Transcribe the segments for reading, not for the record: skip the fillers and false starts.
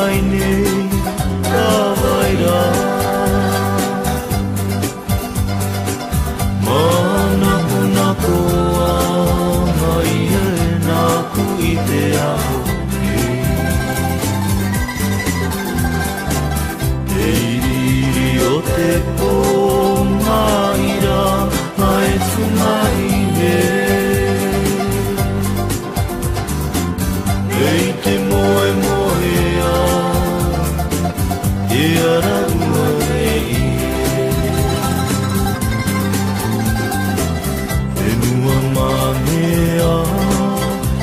vai nei ka vai ra mana na ko mai na ku I te ao te iri o te po mai ra mai tu mai ne ei te moe moe a e ara ua ei e nua manea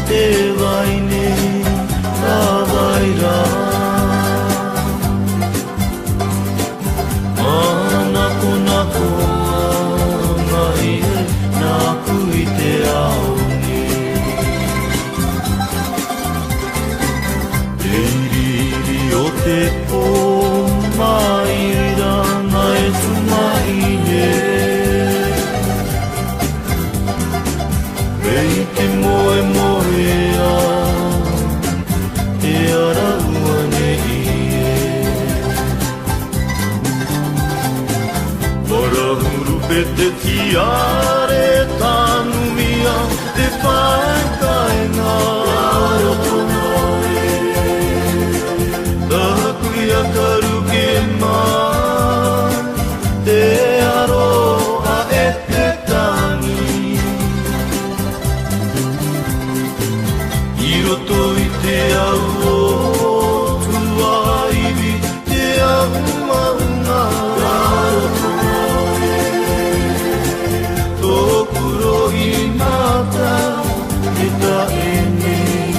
te vai nei ka vai ra mana kona koa mai e nā ku I te ao ni te iriri o te pō mai rana e tu mai ne Ei te moe moe a te ara ua nei e Ora huru pe te tiare tanu mia te whaekaenga o tono e Tākui a karu ke mai te aroa e te tangi I roto I te au o tuaiwi te au maunga Tōkuro I mata e ta e nei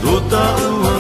Tō tāua